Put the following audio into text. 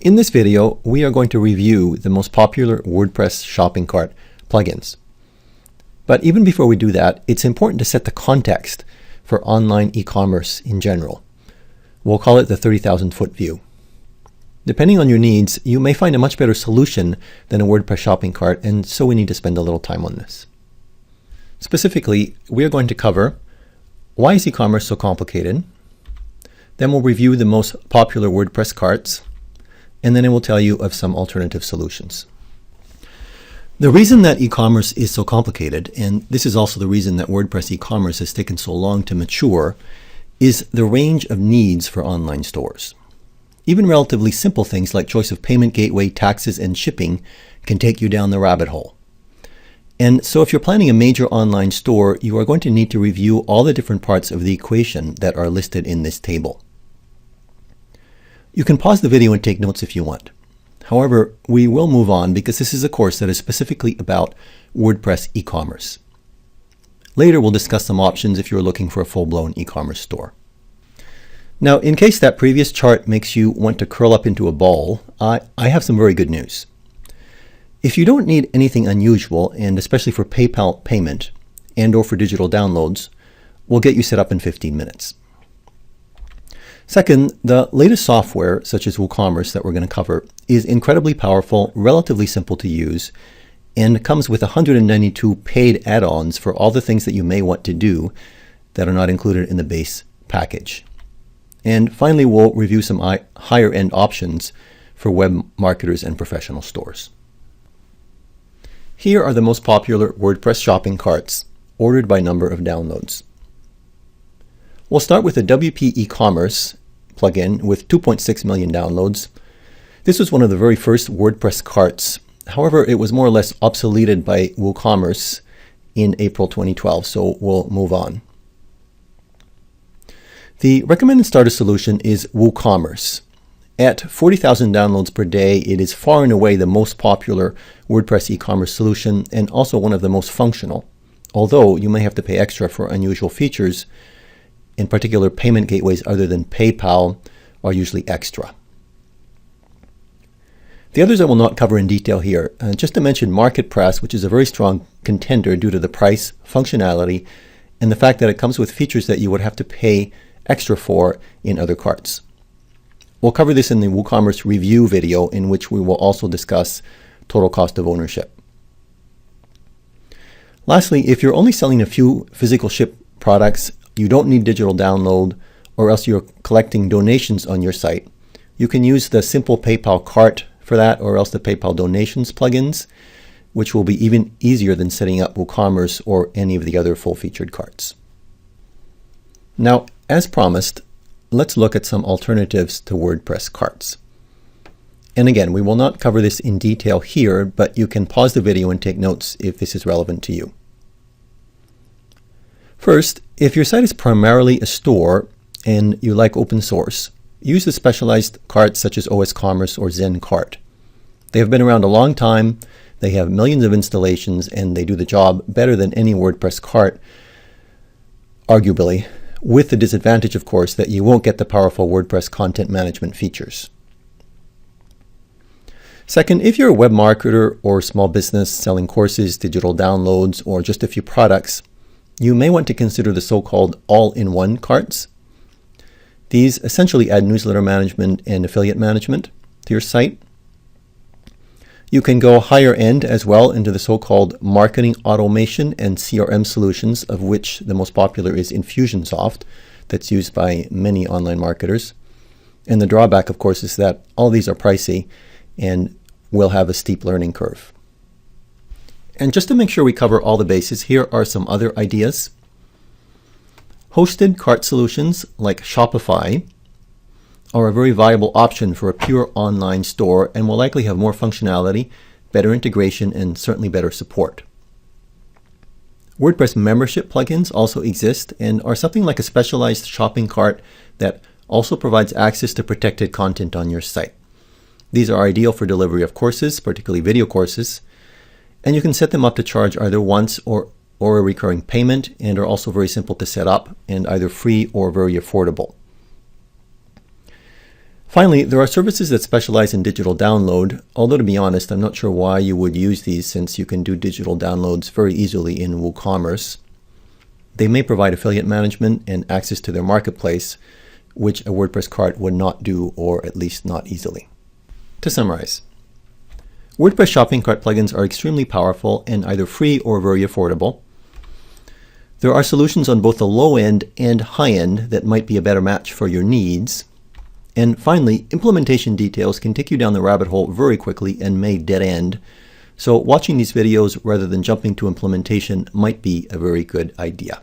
In this video, we are going to review the most popular WordPress shopping cart plugins. But even before we do that, it's important to set the context for online e-commerce in general. We'll call it the 30,000-foot view. Depending on your needs, you may find a much better solution than a WordPress shopping cart, and so we need to spend a little time on this. Specifically, we are going to cover why is e-commerce so complicated. Then we'll review the most popular WordPress carts, and then it will tell you of some alternative solutions. The reason that e-commerce is so complicated, and this is also the reason that WordPress e-commerce has taken so long to mature, is the range of needs for online stores. Even relatively simple things like choice of payment gateway, taxes, and shipping can take you down the rabbit hole. And so if you're planning a major online store, you are going to need to review all the different parts of the equation that are listed in this table. You can pause the video and take notes if you want. However, we will move on because this is a course that is specifically about WordPress e-commerce. Later, we'll discuss some options if you're looking for a full-blown e-commerce store. Now, in case that previous chart makes you want to curl up into a ball, I have some very good news. If you don't need anything unusual, and especially for PayPal payment and or for digital downloads, we'll get you set up in 15 minutes. Second, the latest software, such as WooCommerce that we're going to cover, is incredibly powerful, relatively simple to use, and comes with 192 paid add-ons for all the things that you may want to do that are not included in the base package. And finally, we'll review some higher-end options for web marketers and professional stores. Here are the most popular WordPress shopping carts, ordered by number of downloads. We'll start with the WP eCommerce plugin with 2.6 million downloads. This was one of the very first WordPress carts. However, it was more or less obsoleted by WooCommerce in April 2012, so we'll move on. The recommended starter solution is WooCommerce. At 40,000 downloads per day, it is far and away the most popular WordPress e-commerce solution and also one of the most functional, although you may have to pay extra for unusual features. In particular, payment gateways other than PayPal are usually extra. The others I will not cover in detail here. Just to mention MarketPress, which is a very strong contender due to the price, functionality, and the fact that it comes with features that you would have to pay extra for in other carts. We'll cover this in the WooCommerce review video, in which we will also discuss total cost of ownership. Lastly, if you're only selling a few physical ship products, you don't need digital download, or else you're collecting donations on your site, you can use the simple PayPal cart for that, or else the PayPal donations plugins, which will be even easier than setting up WooCommerce or any of the other full-featured carts. Now, as promised, let's look at some alternatives to WordPress carts. And again, we will not cover this in detail here, but you can pause the video and take notes if this is relevant to you. First, if your site is primarily a store and you like open source, use the specialized carts such as OSCommerce or ZenCart. They have been around a long time, they have millions of installations, and they do the job better than any WordPress cart, arguably, with the disadvantage, of course, that you won't get the powerful WordPress content management features. Second, if you're a web marketer or small business selling courses, digital downloads, or just a few products, you may want to consider the so-called all-in-one carts. These essentially add newsletter management and affiliate management to your site. You can go higher end as well into the so-called marketing automation and CRM solutions, of which the most popular is Infusionsoft, that's used by many online marketers. And the drawback, of course, is that all these are pricey and will have a steep learning curve. And just to make sure we cover all the bases, here are some other ideas. Hosted cart solutions like Shopify are a very viable option for a pure online store and will likely have more functionality, better integration, and certainly better support. WordPress membership plugins also exist and are something like a specialized shopping cart that also provides access to protected content on your site. These are ideal for delivery of courses, particularly video courses, and you can set them up to charge either once or a recurring payment, and are also very simple to set up and either free or very affordable. Finally, there are services that specialize in digital download, although to be honest, I'm not sure why you would use these since you can do digital downloads very easily in WooCommerce. They may provide affiliate management and access to their marketplace, which a WordPress cart would not do, or at least not easily. To summarize, WordPress shopping cart plugins are extremely powerful and either free or very affordable. There are solutions on both the low end and high end that might be a better match for your needs. And finally, implementation details can take you down the rabbit hole very quickly and may dead end. So watching these videos rather than jumping to implementation might be a very good idea.